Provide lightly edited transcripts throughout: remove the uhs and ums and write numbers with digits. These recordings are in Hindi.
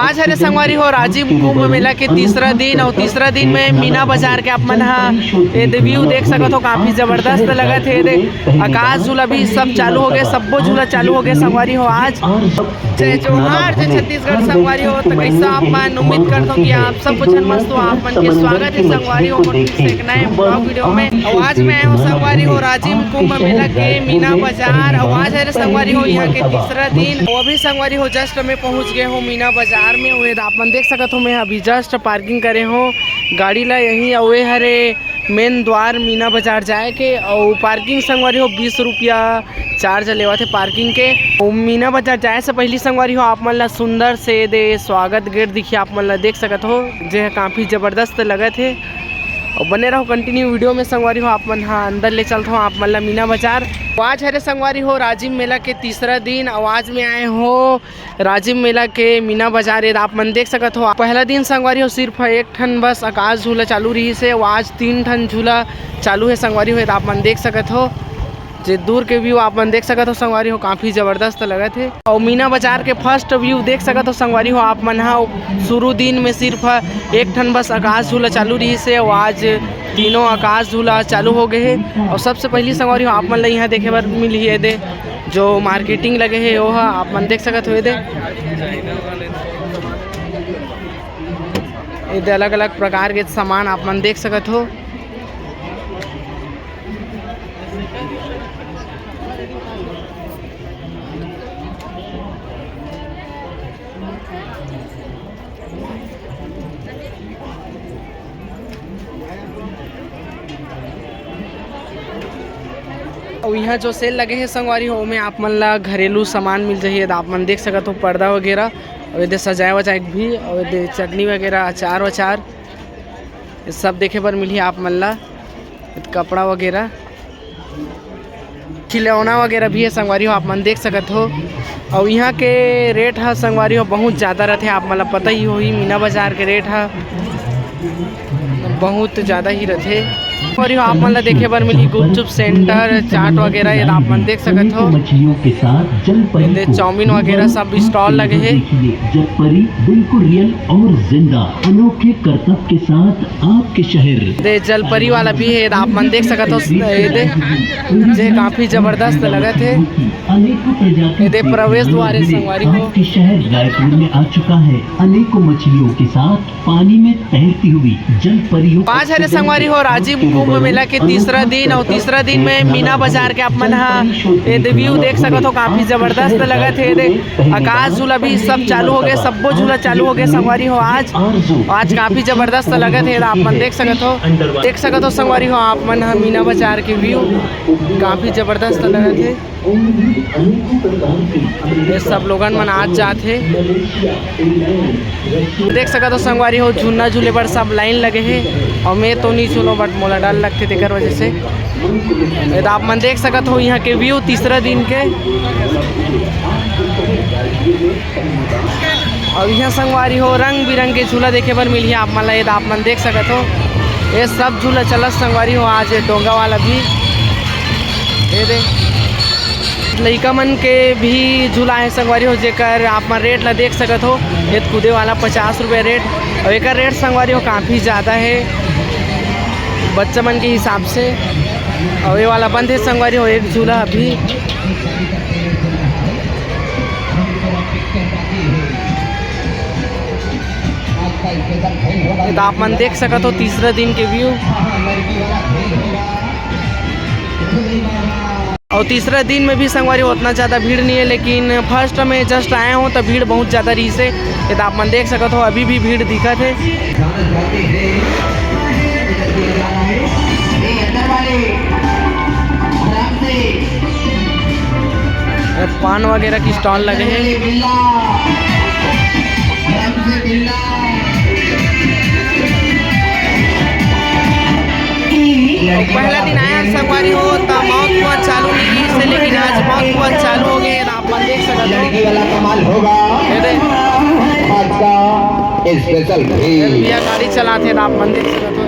आज हरे संगवारी हो राजीव कुंभ मेला के तीसरा दिन और तीसरा दिन में मीना बाजार के आप मन व्यू देख सकत हो। काफी जबरदस्त लगत है। आकाश झूला भी सब चालू हो गए, सबो झूला चालू हो गए संगवारी हो। आज जय जोहार जय छत्तीसगढ़ संगवारी हो। तो कैसा आप मन उम्मीद करता हूँ कि आप सब कुछ मस्त हो। आप मन के स्वागत है संगवारी हो एक नए ब्लॉग वीडियो में। आज मैं आया हूँ संगवारी हो राजीव कुंभ मेला के मीना बाजार। आवाज है संगवारी हो यहाँ के तीसरा दिन। वो भी संगवारी हो जस्ट में पहुँच गए हो मीना बाजार में। वो आप मन देख सकत हो, मैं अभी जस्ट पार्किंग करे हो गाड़ी ला यहीं। अवे हरे मेन द्वार मीना बाजार जाए के और पार्किंग संगवारी हो 20 रुपया चार्ज लेवा थे पार्किंग के। और मीना बाजार जाए से पहली संगवारी हो आप मन ला सुंदर से दे स्वागत गेट दिखिए आप मन ला देख सकत हो, जो काफ़ी ज़बरदस्त लगत है। और बने रहो कंटिन्यू वीडियो में संगवारी हो। आप मन हाँ अंदर ले चलता हूँ आप मन ला मीना बाजार। आज हरे संगवारी हो राजीव मेला के तीसरा दिन। आवाज में आए हो राजीव मेला के मीना बाजार। आप मन देख सकत हो पहला दिन संगवारी हो सिर्फ एक ठन बस आकाश झूला चालू रही से। आज 3 ठन झूला चालू है संगवारी हो। आप मन देख सकत हो जे दूर के व्यू आप मन देख सकत हो संगवारी हो, काफ़ी ज़बरदस्त लगत है। और मीना बाजार के फर्स्ट व्यू देख सकत हो संगवारी हो आप मन। हाँ शुरू दिन में सिर्फ एक ठन बस आकाश झूला चालू रही से। और आज तीनों आकाश झूला चालू हो गए हैं। और सबसे पहली संगवारी हो आप मन ला यहाँ देखे बर मिली है दे जो मार्केटिंग लगे है वो आप मन देख सकत हो। दे अलग अलग प्रकार के सामान आप मन देख सकत हो। और यहाँ जो सेल लगे हैं संगवारी हो में आप मन ला घरेलू सामान मिल जाइए। आप मन देख सकते हो पर्दा वगैरह और इधर सजाए वजाए भी और इधर चटनी वगैरह अचार वचार ये सब देखे पर मिली आप मन ला। कपड़ा वगैरह खिलौना वगैरह भी है संगवारी हो आप मन देख सकते हो। और यहाँ के रेट है संगवारी हो बहुत ज़्यादा रहते आप मन ला पता ही हो ही। मीना बाजार के रेट है बहुत ज़्यादा ही रहते। और आप मन ला देखे बर मिली गुपचुप सेंटर चाट वगैरह ये आप मन देख सकत हो। चाउमीन वगैरह सब स्टॉल लगे हैं। बिल्कुल रियल और जिंदा अनोखे करतब के साथ आपके शहर दे जलपरी वाला भी है आप मन देख सकत हो। ये काफ़ी ज़बरदस्त लगत है। ये प्रवेश द्वार संगवारी हो आपके शहर रायपुर में आ चुका है। अनेकों मछलियों के साथ पानी में तैरती हुई जलपरियों। आज हरे संगवारी हो राजीव कुंभ मेला के तीसरा दिन। और तीसरा दिन में मीना बाजार के आप मन व्यू देख सकत हो, काफ़ी ज़बरदस्त लगत है। आकाश झूला भी सब चालू हो गए, सबो झूला चालू हो गए संगवारी हो। आज काफ़ी ज़बरदस्त लगत है। आप मन देख सकत हो संगवारी हो आप मन मीना बाजार के व्यू काफ़ी ज़बरदस्त लगत है। ये सब लोगन मन आज जाते देख सकत हो संगवारी हो। झूलना झूले पर सब लाइन लगे हैं और मैं तो नहीं झूलो बट मोला डर लगते तेकर वजह से। आप मन देख सकत हो यहाँ के व्यू तीसरा दिन के। और यहाँ संगवारी हो रंग बिरंग के झूला देखे पर मिली आप मन ला। आप मन देख सकत हो ये सब झूला चलत संगवारी हो। आज डोंगा वाला भी दे लइका मन के भी झूला है संगवारी हो जेकर आप मन रेट ला देख सकत हो। ये कूदे वाला 50 रुपये रेट और एक रेट संगवारी हो काफ़ी ज़्यादा है बच्चा मन के हिसाब से। और ये वाला बंद है संगवारी हो एक झूला अभी। आप मन देख सकत हो तीसरा दिन के व्यू। और तीसरा दिन में भी संगवारी उतना ज़्यादा भीड़ नहीं है, लेकिन फर्स्ट में जस्ट आए हो तो भीड़ बहुत ज़्यादा रही से। ये आप मन देख सकते हो अभी भी भीड़ दिखत है। पान वगैरह की स्टॉल लगे हैं। पहला दिन आया संगवारी हो तो मौत कुआं चालू नहीं से, लेकिन आज मौत कुआं चालू हो गए। आप देख सकते हो गाड़ी चलाते आप मन देख सकते हो।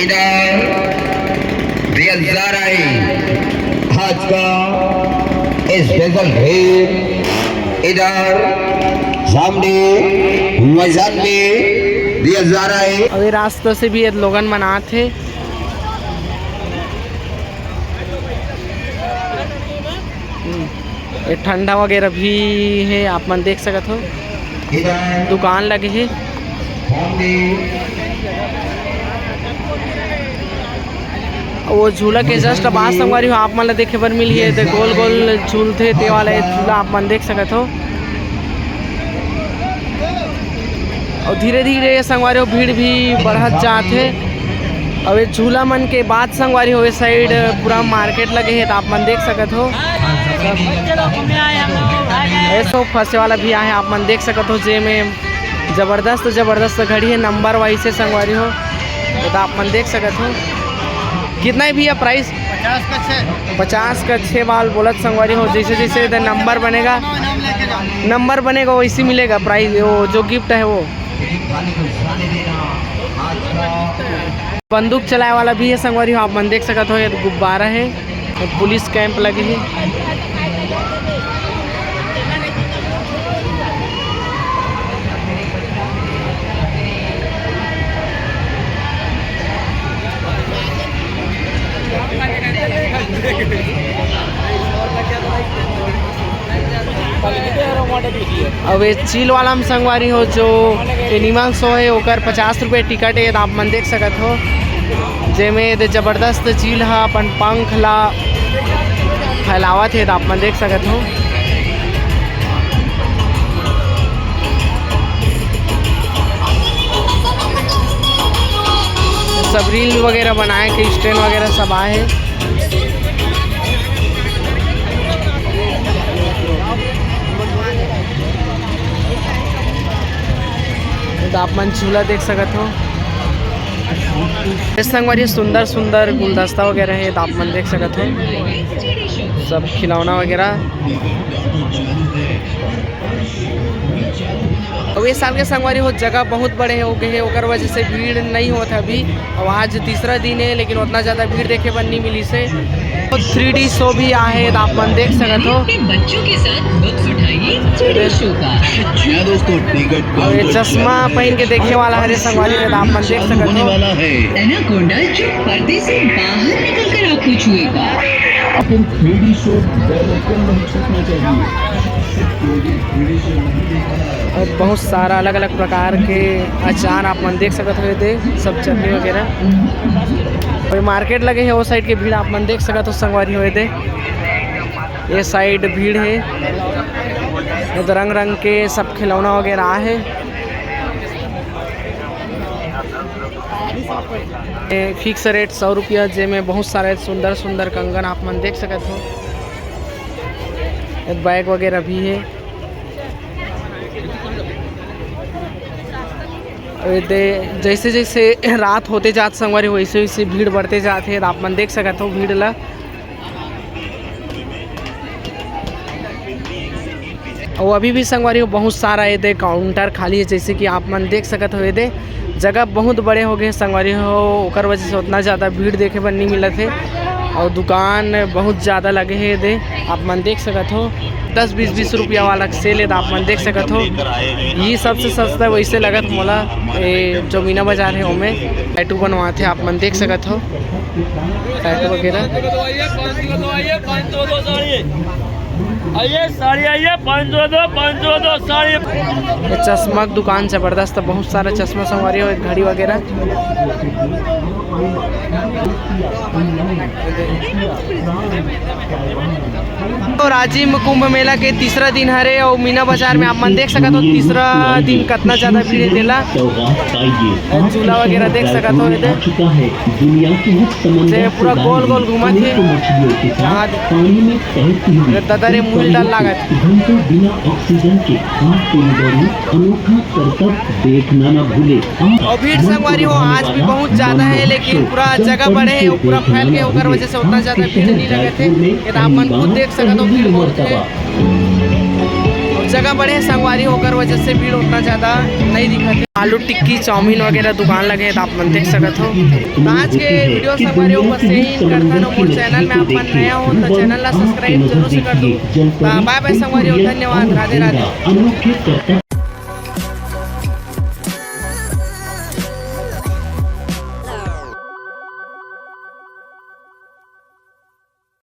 इधर आज का स्पेशल भीड़ इधर सामने मैदान में दिया जा रहा है। अभी रास्ते से भी ये लोगन मनाते थे। ये ठंडा वगैरह भी है, आप मन देख सकते हो, दुकान लगे है। वो झूला के जस्ट बात संगवारी हो आप मन ला देखे बर मिली है, गोल गोल झूलते ते वाला झूला आप मन देख सकते हो। और धीरे धीरे संगवारी हो भीड़ भी बढ़त जाते। और ये झूला मन के बाद संगवारी हो साइड पूरा मार्केट लगे है, तो आप मन देख सकते हो। ऐसा फंसे वाला भी आए आप मन देख सकते हो, जे में जबरदस्त घड़ी है, नंबर वाइज से संगवारी हो, तो आप मन देख सकते हो। कितना है भैया प्राइस? 50 का 6 बाल बोलत संगवारी हो। जैसे जैसे नंबर बनेगा वैसे मिलेगा प्राइस। वो जो गिफ्ट है वो बंदूक चलाए वाला भी है संगवारी हो, आप मन देख सकते हो। ये गुब्बारा है, पुलिस कैंप लगे है। अब ये चील वाला में संगवारी हो जो एनिमल शो है ओकर 50 रुपये टिकट है, आप मन देख सकते हो। जेमें जबरदस्त चील है अपन पंख ला फैलावत है, आप मन देख सकते हो। सब रील वगैरह बनाए के स्टैंड वगैरह सब आए हैं। तो आप मन झूला देख सकते हो। इस संगवारी सुंदर गुलदस्ता वगैरह है, तो आप मन देख सकते हो। सब खिलौना वगैरह। और ये साल के संगवारी हो जगह बहुत बड़े हो गए हैं, ओकर वजह से भीड़ नहीं होता अभी। और आज तीसरा दिन है लेकिन उतना ज़्यादा भीड़ देखे पर नहीं मिली से। तो 3D शो भी आए, तो आप मन देख सकते हो। बच्चों के साथ वक्त उठाइए 3D शो का। और ये चश्मा पहन के देखने वाला है संगवारी में, तो आप मन देख सकते हो। एनाकोंडा जो पर्दे से बाहर निकल कर आपको छुएगा। लेकिन 3D शो नहीं छूटना चाहिए। और बहुत सारा अलग अलग प्रकार के अचार आप मन देख सकते हो, थे सब चटनी वगैरह। और मार्केट लगे है वो साइड के भीड़ आप मन देख सकते हो संगवारी हुए थे। ये साइड भीड़ है, तो रंग रंग के सब खिलौना वगैरह है। फिक्स रेट 100 रुपया, जेमें बहुत सारे सुंदर कंगन आप मन देख सकते हो। बैग वगैरह भी है। जैसे जैसे रात होते जात संगवारी वैसे वैसे भीड़ बढ़ते जाते हैं, आप मन देख सकते हो भीड़ ला। और अभी भी संगवारी बहुत सारा ये काउंटर खाली है, जैसे कि आप मन देख सकते हो। ये जगह बहुत बड़े हो गए संगवारी हो, ओकर वजह से उतना ज़्यादा भीड़ देखे पर नहीं मिलत है। और दुकान बहुत ज़्यादा लगे है, दे आप मन देख सकते हो। 10-20 रुपया वाला सेल है, तो आप मन देख सकते हो। ये सबसे सस्ता वैसे लगत मोला जो मीना बाजार है उनमें टैटू बनवाते आप मन देख सकते हो, टैटू वगैरह। आइए साड़ी आइए 502 साड़ी। चश्मा की दुकान जबरदस्त, बहुत सारा चश्मा संगवारी हो, घड़ी वगैरह। तो राजिम कुंभ मेला के तीसरा दिन हरे और मीना बाजार में आप मन देख सकते हो तीसरा दिन कितना ज़्यादा भीड़ देला। झूला वगैरह देख सकते हो, पूरा गोल गोल घूमत है। तदरे मूल डाल लागत बिना ऑक्सीजन के अनोखा करतब देखना न भूले। और भीड़ संगवारी हो आज भी बहुत ज़्यादा है, लेकिन पूरा जगह बड़े है, पूरा फैल के होकर वजह से उतना ज़्यादा भीड़ नहीं लगे थे। आप मन खुद देख सकते हो भीड़ बहुत है। जगह बड़े हैं संगवारी होकर वजह से भीड़ उतना ज़्यादा नहीं दिखती। आलू टिक्की चाउमीन वगैरह दुकान लगे हैं तो आप मन देख सकते हो। तो आज के वीडियो संगवारी ऊपर से ही करता ना मोर चैनल में आप मन नया हो तो चैनल ला सब्सक्राइब जरूर से कर दो। बाय बाय संगवारी, धन्यवाद, राधे राधे।